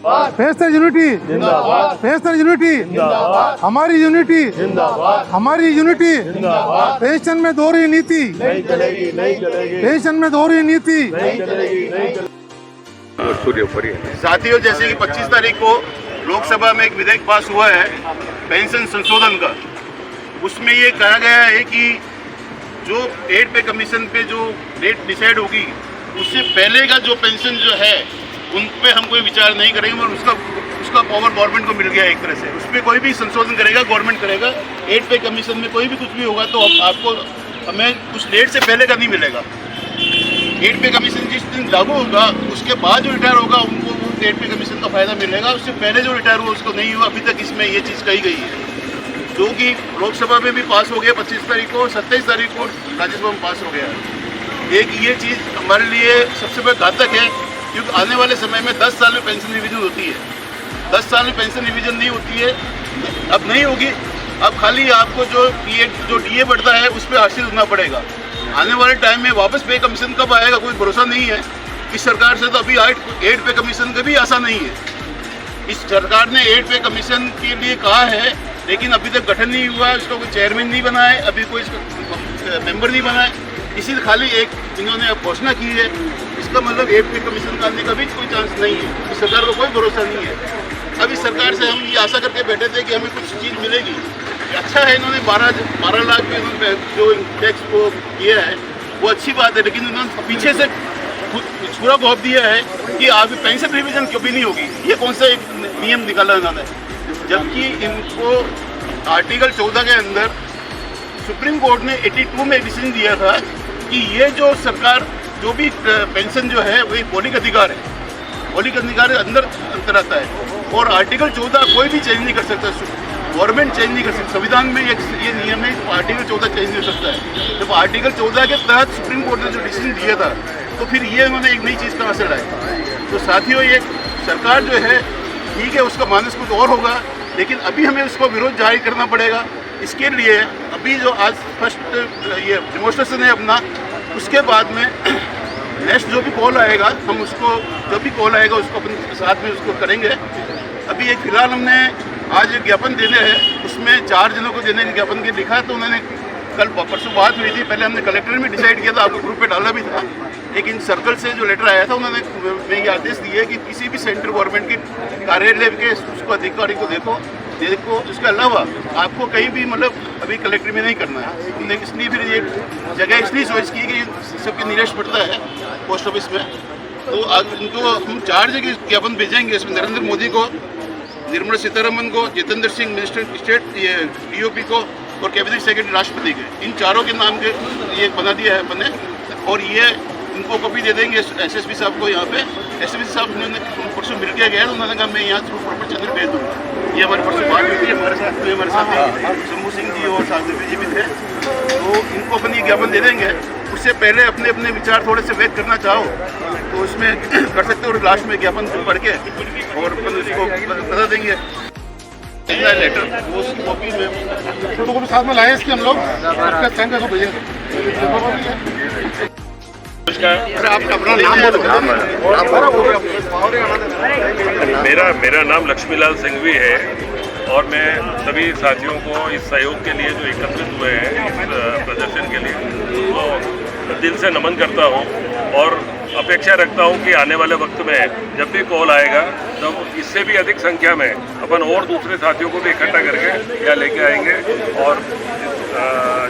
Pensioner unity, pensioner unity, हमारी unity, हमारी unity, pension में दोहरी नीति, पेंशन में दोहरी नीति। साथियों, जैसे कि 25 तारीख को लोकसभा में एक विधेयक पास हुआ है पेंशन संशोधन का, उसमें ये कहा गया है कि जो 8 पे कमीशन पे जो रेट डिसाइड होगी उससे पहले का जो पेंशन जो है उन पे हम कोई विचार नहीं करेंगे, और उसका पावर गवर्नमेंट को मिल गया एक तरह से। उस पर कोई भी संशोधन करेगा गवर्नमेंट करेगा। 8 पे कमीशन में कोई भी कुछ भी होगा तो आपको हमें उस डेट से पहले का नहीं मिलेगा। 8 पे कमीशन जिस दिन लागू होगा उसके बाद जो रिटायर होगा उनको 8 पे कमीशन का फायदा मिलेगा। उससे पहले जो रिटायर हुआ उसको नहीं हुआ। अभी तक इसमें ये चीज़ कही गई है, जो कि लोकसभा में भी पास हो गया 25 तारीख को, 27 तारीख को राज्यसभा में पास हो गया है। एक ये चीज़ हमारे लिए सबसे बड़ा घातक है, क्योंकि आने वाले समय में 10 साल में पेंशन रिवीजन होती है। 10 साल में पेंशन रिवीजन नहीं होती है, अब नहीं होगी। अब खाली आपको जो डीए बढ़ता है उस पर आश्रित होना पड़ेगा। आने वाले टाइम में वापस पे कमीशन कब आएगा कोई भरोसा नहीं है। इस सरकार से तो अभी 8 पे कमीशन का भी आशा नहीं है। इस सरकार ने 8 पे कमीशन के लिए कहा है, लेकिन अभी तक गठन नहीं हुआ है, उसका कोई चेयरमैन नहीं बना है, अभी कोई मेंबर नहीं बना है। इसी खाली एक इन्होंने अब घोषणा की है। इसका मतलब 8 पे कमीशन का आने का भी कोई चांस नहीं है। इस सरकार को कोई भरोसा नहीं है। अब इस सरकार से हम ये आशा करके बैठे थे कि हमें कुछ चीज़ मिलेगी। अच्छा है, इन्होंने 12 लाख पे इन्होंने जो टैक्स को किया है वो अच्छी बात है, लेकिन उन्होंने पीछे से छुरा घोंप दिया है कि आप पेंशन रिवीजन क्यों भी नहीं होगी। ये कौन सा एक नियम निकाला उन्होंने, जबकि इनको आर्टिकल 14 के अंदर सुप्रीम कोर्ट ने 82 में डिसीजन दिया था कि ये जो सरकार जो भी पेंशन जो है वही मौलिक अधिकार है, मौलिक अधिकार के अंदर अंतर आता है। और आर्टिकल 14 कोई भी चेंज नहीं कर सकता, गवर्नमेंट चेंज नहीं कर सकती। संविधान में ये नियम है, आर्टिकल 14 चेंज नहीं हो सकता है। जब आर्टिकल 14 के तहत सुप्रीम कोर्ट ने जो डिसीजन दिया था तो फिर ये उन्होंने एक नई चीज़ कहाँ से लाई। तो साथियों, ये सरकार जो है ठीक है, उसका मानस कुछ और होगा, लेकिन अभी हमें उसको विरोध जाहिर करना पड़ेगा। इसके लिए अभी जो आज फर्स्ट ये डेमोन्स्ट्रेशन है अपना, उसके बाद में नेक्स्ट जो भी कॉल आएगा हम उसको, जो भी कॉल आएगा उसको अपने साथ में उसको करेंगे। अभी एक फिलहाल हमने आज एक ज्ञापन देने हैं, उसमें 4 जनों को देने के ज्ञापन के लिखा है। तो उन्होंने कल परसों बात हुई थी, पहले हमने कलेक्टर में डिसाइड किया था, आपको ग्रुप पे डाला भी था, लेकिन सर्कल से जो लेटर आया था उन्होंने ये आदेश दिए कि किसी भी सेंट्रल गवर्नमेंट के कार्यालय के उसको अधिकारी को देखो। उसके अलावा आपको कहीं भी मतलब अभी कलेक्टर में नहीं करना है। हमने इसलिए फिर ये जगह इसलिए चॉइस की कि सबके निवेश पड़ता है पोस्ट ऑफिस में। तो उनको हम 4 जगह ज्ञापन भेजेंगे। इसमें नरेंद्र मोदी को, निर्मला सीतारमन को, Jitendra Singh minister state DOP को और कैबिनेट सेक्रेटरी राष्ट्रपति के, इन चारों के नाम के ये बना दिया है बने। और ये इनको कॉपी दे देंगे एसएसपी साहब को। यहाँ पे एसएसपी साहब उन्होंने परसों मिल के गए, उन्होंने कहा मैं यहाँ थ्रू प्रॉपर चंद्र भेज दूँगा। ये हमारे परसों बात हुई थी, हमारे साथ शंभू सिंह जी और साधवी जी भी थे। तो इनको अपनी ज्ञापन दे देंगे। उससे पहले अपने अपने विचार थोड़े से व्यक्त करना चाहो तो उसमें कर सकते हो, और लास्ट में ज्ञापन पढ़ के और अपन उसको बता देंगे लेटर। वो उसकी कॉपी में फोटो कॉपी साथ में लाए इसकी हम लोग सेंड करके भेजेंगे। आपका अपना नाम मेरा नाम लक्ष्मीलाल सिंघवी है, और मैं सभी साथियों को इस सहयोग के लिए जो एकत्रित हुए हैं इस प्रदर्शन के लिए, तो दिल से नमन करता हूँ। और अपेक्षा रखता हूँ कि आने वाले वक्त में जब भी कॉल आएगा तो इससे भी अधिक संख्या में अपन और दूसरे साथियों को भी इकट्ठा करके यहाँ लेके आएंगे और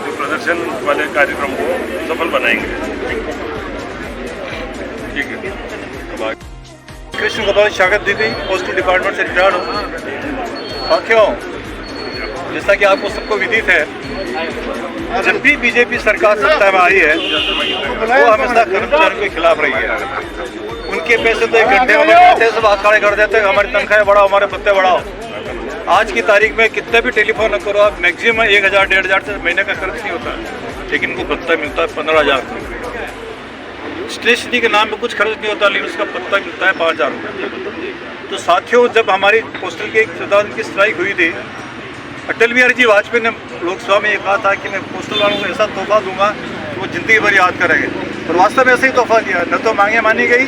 जो प्रदर्शन वाले कार्यक्रम को सफल बनाएंगे। ठीक है। कृष्ण गोपाल शागत दीदी, पोस्टल डिपार्टमेंट से रिटायर्ड हूँ। साथियों, जैसा कि आपको सबको विदित है, जब भी बीजेपी सरकार सत्ता में आई है वो हमेशा कर्मचारियों के खिलाफ रही है। उनके पैसे तो 1 घंटे में पैसे सब हाथ खड़े कर देते हैं, हमारी तनख्वाहें बढ़ाओ, हमारे भत्ते बढ़ाओ। आज की तारीख में कितने भी टेलीफोन न करो आप, मैक्सिमम 1000 1500 से महीने का खर्च नहीं होता, लेकिन उनको भत्ता मिलता है 15,000। स्टेशनरी के नाम पे कुछ खर्च नहीं होता, लेकिन उसका भत्ता मिलता है 5,000 रुपये। तो साथियों, जब हमारी पोस्टल की 14 दिन की स्ट्राइक हुई थी, अटल बिहारी जी वाजपेयी ने लोकसभा में ये कहा था कि मैं पोस्टल वालों को ऐसा तोहफा दूंगा कि वो ज़िंदगी भर याद करेंगे। और वास्तव में ऐसे ही तोहफा दिया। न तो मांगे मानी गई,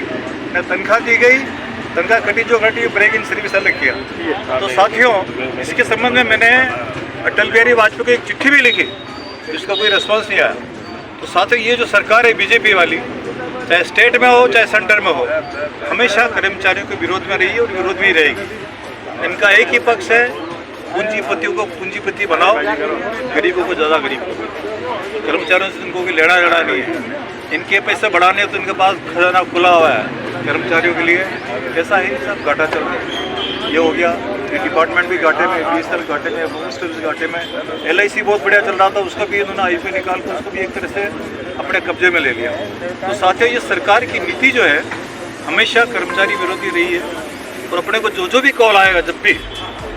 न तनख्वाह दी गई, तनख्वाह कटी जो घटी, ब्रेक इन सर्विस अलग किया। तो साथियों, इसके संबंध में मैंने अटल बिहारी वाजपेयी को एक चिट्ठी भी लिखी, जिसका कोई रिस्पॉन्स नहीं आया। तो साथियों, ये जो सरकार है बीजेपी वाली, चाहे स्टेट में हो चाहे सेंटर में हो, हमेशा कर्मचारियों के विरोध में रही है और विरोध में ही रहेगी। इनका एक ही पक्ष है, पूंजीपतियों को पूंजीपति बनाओ, गरीबों को ज़्यादा गरीब करो। कर्मचारियों से इनको कोई लेना देना नहीं है। इनके पैसे बढ़ाने तो इनके पास खजाना खुला हुआ है कर्मचारियों के लिए। ऐसा ही सब घाटा चल रहा है। ये हो गया, ये डिपार्टमेंट भी घाटे में, BSNL घाटे में, पोस्टल घाटे में, LIC बहुत बढ़िया चल रहा था, उसका भी इन्होंने IPO निकाल कर उसको भी एक तरह से अपने कब्जे में ले लिया। तो साथियों, ये सरकार की नीति जो है हमेशा कर्मचारी विरोधी रही है। और अपने को जो भी कॉल आएगा, जब भी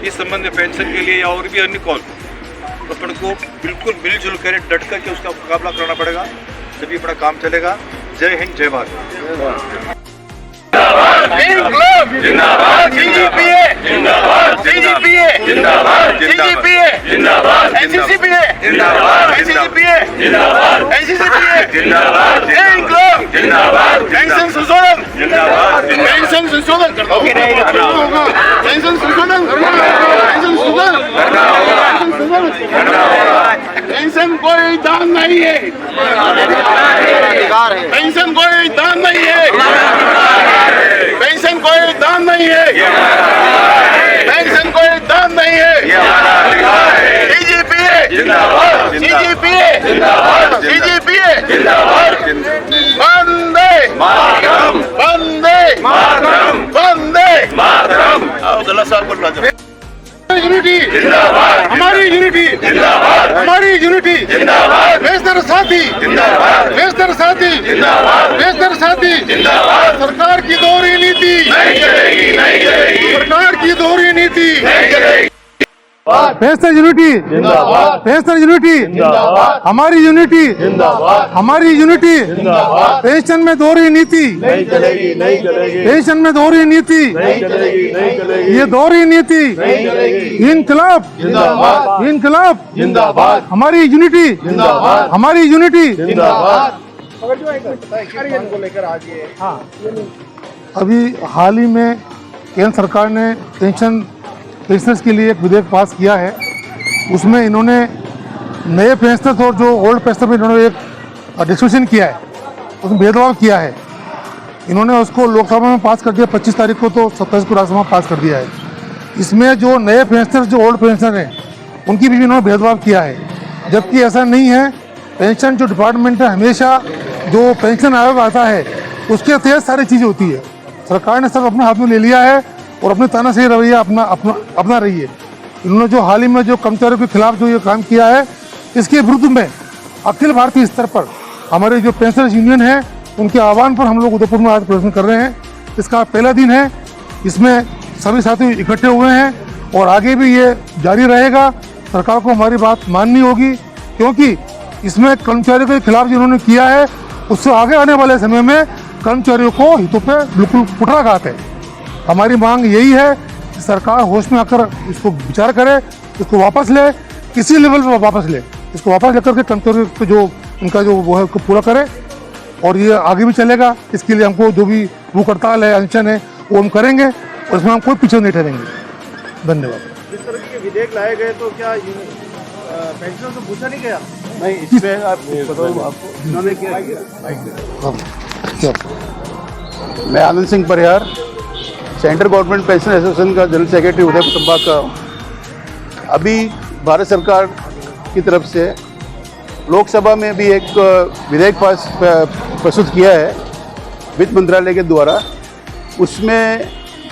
इस संबंध में पेंशन के लिए या और भी अन्य कॉल, तो अपन को बिल्कुल मिलजुल कर डट करके उसका मुकाबला करना पड़ेगा, तभी अपना काम चलेगा। जय हिंद, जय भारत। जिंदाबाद, CGPA जिंदाबाद, CGPA जिंदाबाद, CGPA जिंदाबाद, NCCPA जिंदाबाद, NCCPA जिंदाबाद, NCCPA जिंदाबाद, इंकलाब जिंदाबाद, पेंशन संशोधन जिंदाबाद, पेंशन संशोधन करना होगा, पेंशन संशोधन पेंशन संशोधन, पेंशन कोई दान नहीं है, पेंशन कोई दान नहीं है, पेंशन कोई दान नहीं है, पेंशन कोई दान नहीं है। CGPA जिंदाबाद, CGPA जिंदाबाद, CGPA जिंदाबाद, वंदे मातरम, वंदे मातरम, वंदे मातरम। आओ गला साहब बोल रहा है। यूनिटी जिंदाबाद, हमारी यूनिटी जिंदाबाद, हमारी यूनिटी जिंदाबाद, बेस्तर साथी जिंदाबाद, बेस्तर साथी जिंदाबाद, बेस्तर साथी जिंदाबाद। सरकार की दोहरी नीति नहीं चलेगी, नहीं चलेगी, सरकार की दोहरी नीति नहीं चलेगी। बेस्तर यूनिटी जिंदाबाद, बेस्तर यूनिटी जिंदाबाद, हमारी यूनिटी जिंदाबाद, हमारी यूनिटी जिंदाबाद। पेंशन में दोहरी नीति नहीं चलेगी, नहीं चलेगी, पेंशन में दोहरी नीति, नहीं चलेगी, नहीं चलेगी, ये दोहरी नीति, नहीं चलेगी। इनकलाब जिंदाबाद, इनकलाब जिंदाबाद, हमारी यूनिटी जिंदाबाद, हमारी यूनिटी जिंदाबाद। अभी हाल ही में केंद्र सरकार ने पेंशनर्स के लिए एक विधेयक पास किया है। उसमें इन्होंने नए पेंशनर्स और जो ओल्ड पेंशनर में इन्होंने एक डिस्कशन किया है, उसमें भेदभाव किया है। इन्होंने उसको लोकसभा में पास कर दिया 25 तारीख को, तो 27 को राज्यसभा में पास कर दिया है। इसमें जो नए पेंशनर्स जो ओल्ड पेंशनर हैं उनकी भी इन्होंने भेदभाव किया है, जबकि ऐसा नहीं है। पेंशन जो डिपार्टमेंट है, हमेशा जो पेंशन आयोग आता है उसके तहत सारी चीज़ें होती है। सरकार ने सब अपने हाथ में ले लिया है और अपने तानाशाही रवैया अपना रही है। इन्होंने जो हाल ही में जो कर्मचारियों के खिलाफ जो ये काम किया है, इसके विरुद्ध में अखिल भारतीय स्तर पर हमारे जो पेंशनर्स यूनियन है उनके आह्वान पर हम लोग उदयपुर में आज प्रदर्शन कर रहे हैं। इसका पहला दिन है, इसमें सभी साथी इकट्ठे हुए हैं और आगे भी ये जारी रहेगा। सरकार को हमारी बात माननी होगी, क्योंकि इसमें कर्मचारियों के खिलाफ जिन्होंने किया है उससे आगे आने वाले समय में कर्मचारियों को हितों पर बिल्कुल कुठाराघात है। हमारी मांग यही है कि सरकार होश में आकर इसको विचार करे, इसको वापस ले, किसी लेवल पर वापस ले, इसको वापस लेकर के कर्मचारियों को जो उनका जो वो है उसको पूरा करे। और ये आगे भी चलेगा। इसके लिए हमको जो भी भूख हड़ताल है, अनशन है, वो हम करेंगे और इसमें हम कोई पीछे नहीं ठहरेंगे। धन्यवाद। जिस तरह के विधेयक लाए गए, तो क्या पेंशनर्स से पूछा नहीं गया? नहीं, इसमें आपको इन्होंने क्या मैं Anand Singh Parihar, central government pension association का जनरल सेक्रेटरी उदयपुर संभाग का हूँ। अभी भारत सरकार की तरफ से लोकसभा में भी एक विधेयक प्रस्तुत किया है वित्त मंत्रालय के द्वारा। उसमें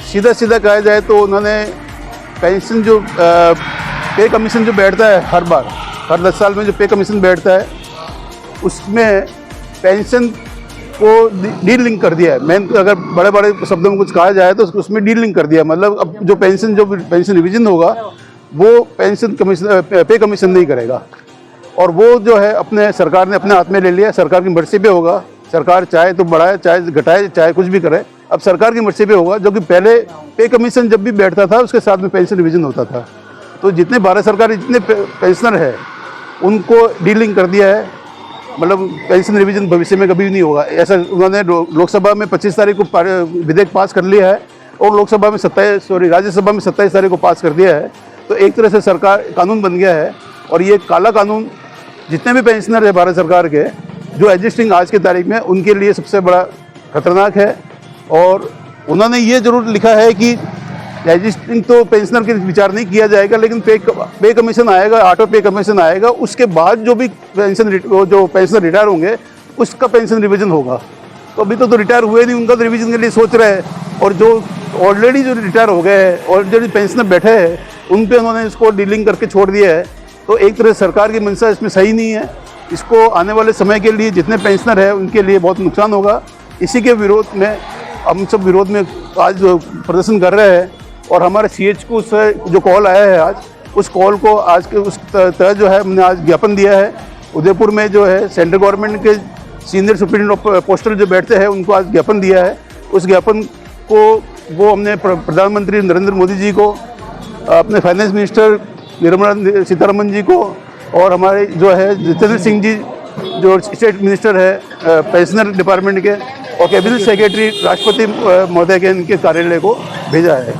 सीधा कहा जाए तो उन्होंने पेंशन जो पे कमीशन जो बैठता है हर 10 साल में जो पे कमीशन बैठता है, उसमें पेंशन को डीलिंक कर दिया है। मैं अगर बड़े शब्दों में कुछ कहा जाए तो उसमें डीलिंक कर दिया, मतलब अब जो पेंशन रिवीजन होगा वो पेंशन कमीशन पे कमीशन नहीं करेगा। और वो जो है अपने सरकार ने अपने हाथ में ले लिया। सरकार की मर्जी पे होगा, सरकार चाहे तो बढ़ाए, चाहे घटाए, चाहे कुछ भी करे, अब सरकार की मर्जी पे होगा। जो कि पहले पे कमीशन जब भी बैठता था उसके साथ में पेंशन रिवीजन होता था। तो जितने भारत सरकार जितने पेंशनर है उनको डीलिंक कर दिया है, मतलब पेंशन रिवीजन भविष्य में कभी भी नहीं होगा। ऐसा उन्होंने लोकसभा में 25 तारीख को विधेयक पास कर लिया है। और लोकसभा में 27 में 27 तारीख को पास कर दिया है। तो एक तरह से सरकार कानून बन गया है और ये काला कानून जितने भी पेंशनर है भारत सरकार के जो एग्जिस्टिंग आज की तारीख में उनके लिए सबसे बड़ा खतरनाक है। और उन्होंने ये जरूर लिखा है कि एग्जिस्टिंग तो पेंशनर के विचार नहीं किया जाएगा, लेकिन पे कमीशन आएगा, ऑटो पे कमीशन आएगा, उसके बाद जो भी जो पेंशनर रिटायर होंगे उसका पेंशन रिवीजन होगा। तो अभी तो रिटायर हुए नहीं, उनका तो रिवीजन के लिए सोच रहे हैं। और जो ऑलरेडी जो रिटायर हो गए हैं और जो पेंशनर बैठे हैं उन पे उन्होंने इसको डीलिंग करके छोड़ दिया है। तो एक तरह से सरकार की मंशा इसमें सही नहीं है। इसको आने वाले समय के लिए जितने पेंशनर हैं उनके लिए बहुत नुकसान होगा। इसी के विरोध में हम सब विरोध में आज प्रदर्शन कर रहे हैं। और हमारे CH से जो कॉल आया है आज, उस कॉल को आज के उस तहत जो है हमने आज ज्ञापन दिया है। उदयपुर में जो है सेंट्रल गवर्नमेंट के सीनियर सुप्रीटेंडेंट पोस्टल जो बैठते हैं उनको आज ज्ञापन दिया है। उस ज्ञापन को वो हमने प्रधानमंत्री नरेंद्र मोदी जी को, अपने फाइनेंस मिनिस्टर निर्मला सीतारमन जी को और हमारे जो है जितेंद्र सिंह जी जो स्टेट मिनिस्टर है पेंशनर डिपार्टमेंट के और कैबिनेट सेक्रेटरी राष्ट्रपति महोदय के इनके कार्यालय को भेजा है।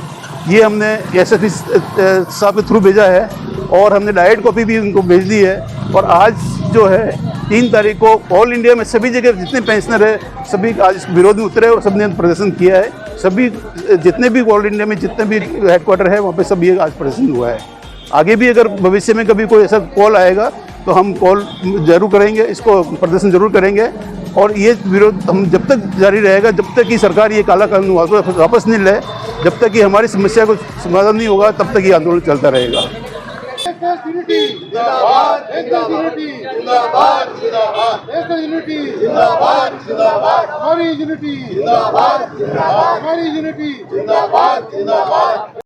ये हमने SSP साहब के थ्रू भेजा है और हमने डायरेक्ट कॉपी भी उनको भेज दी है। और आज जो है 3 तारीख को ऑल इंडिया में सभी जगह जितने पेंशनर है सभी आज इस विरोध में उतरे और सबने प्रदर्शन किया है। सभी जितने भी ऑल इंडिया में जितने भी हेडक्वार्टर है वहाँ पे सब ये आज प्रदर्शन हुआ है। आगे भी अगर भविष्य में कभी कोई ऐसा कॉल आएगा तो हम कॉल जरूर करेंगे, इसको प्रदर्शन जरूर करेंगे। और ये विरोध हम जब तक जारी रहेगा, जब तक कि सरकार ये काला कानून वापस नहीं ले, जब तक कि हमारी समस्या को समाधान नहीं होगा, तब तक ये आंदोलन चलता रहेगा। जिंदाबाद